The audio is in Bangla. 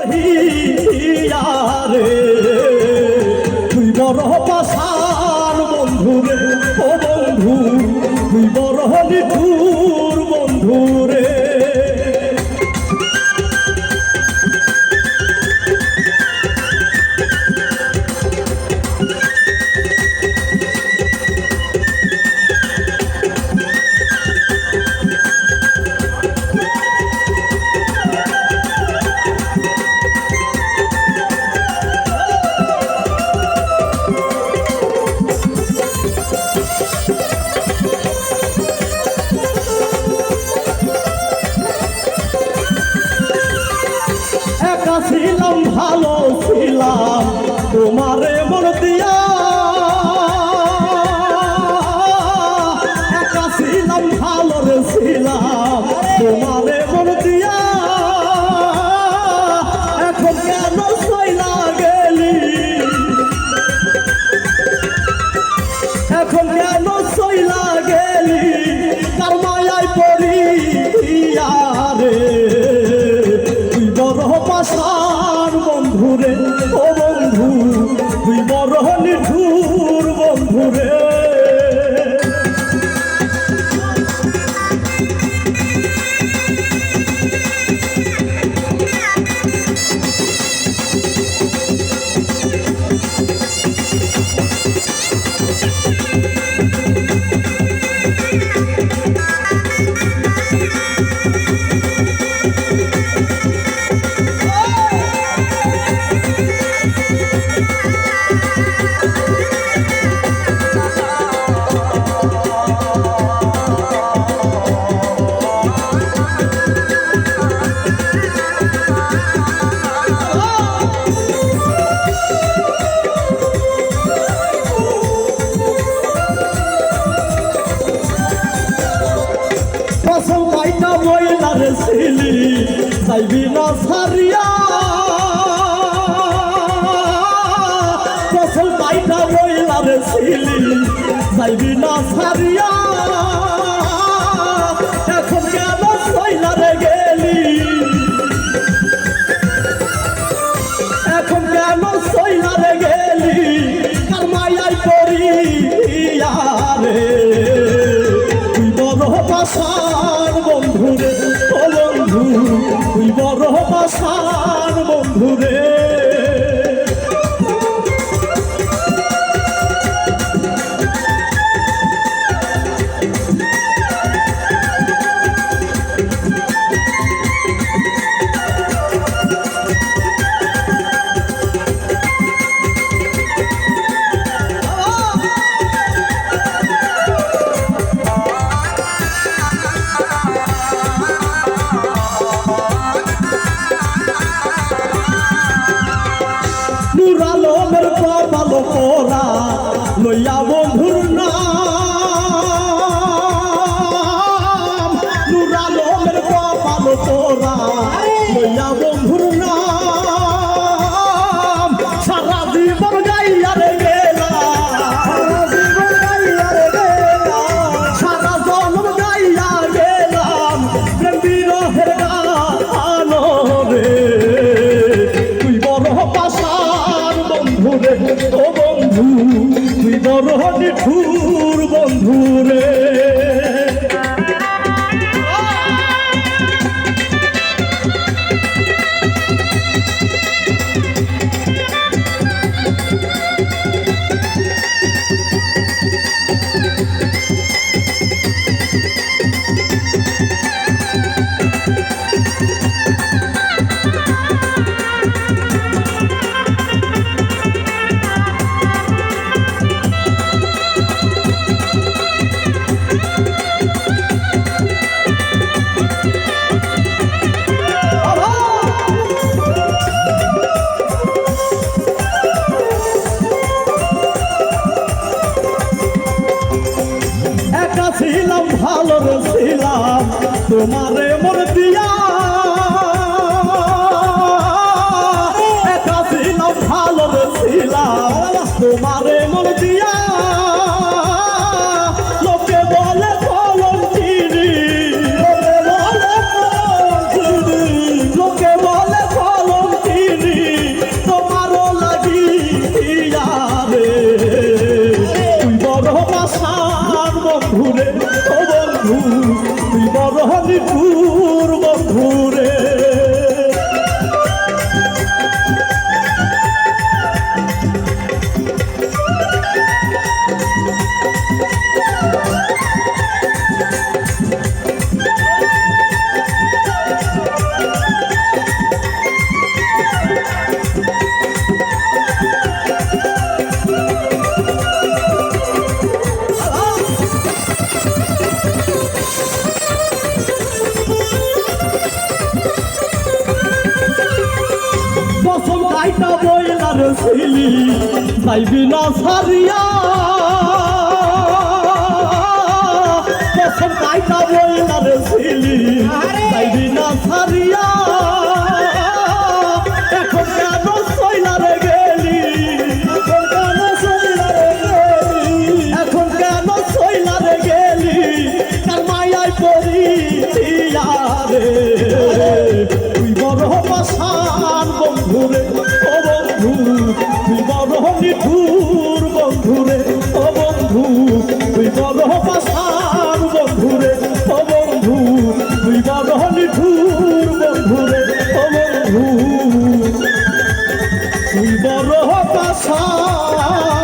হিয়ারে তুই বড় পাষাণ বন্ধু রে, ও বন্ধু তুই বড় নিঠুর বন্ধু রে। ছিলাম ভালো ছিলাম তোমারে মন দিয়া, একা ছিলাম ভালো রে ছিলাম তোমারে মন দিয়া, এখন কেন সইলা গেলি, এখন কেন সইলা গেলি, কার মায়ায় পড়িয়া রে তুই বড় পাষাণ বন্ধু রে, ও বন্ধু তুই বড় নিঠুর বন্ধু রে। ছিলি যাইবি না সারিয়া, ফসল পাইটা বইলারে ছিলি যাইবি না সারিয়া, এখন কেন সইলারে গেলি, এখন কেন সইলারে গেলি, কার মায়ায় পড়িয়া রে তুই বড় পাষাণ বন্ধু রে, ও বন্ধু তুই বড় পাষাণ বন্ধু রে। নুরালমের কপাল পোড়া লইয়া বন্ধুর নাম, নুরালমের কপাল পোড়া লইয়া বন্ধুর নাম, সারা জীবন গাইয়া রে গেলাম, সারা জন্ম গাইয়া গেলাম প্রেম বিরহের গান রে তুই বড় পাষাণ বন্ধু রে, ও বন্ধু তুই বড় নিঠুর বন্ধু রে। ছিলাম ভালো ছিলাম তোমারে মন দিয়া, একা ছিলাম ভালো ছিলাম তোমারে মন দিয়া, লোকে বলে কলম চিনি, লোকে বলে কলম চিনি, কসম গাইটা বইলার ছিলি যাইবি না সারিয়া কসম গাইটা বইলার ছিলি যাইবি না সারিয়া এখন কেন সইলারে গেলি এখন কেন সইলারে গেলি তার মায়ায় পড়িয়া রে তুই বড় পাষাণ বন্ধুরে ও বন্ধু তুই বড় নিঠুর বন্ধুরে ও বন্ধু তুই বড় পাষাণ বন্ধুরে ও বন্ধু তুই বড় নিঠুর বন্ধুরে ও বন্ধু তুই বড় পাষাণ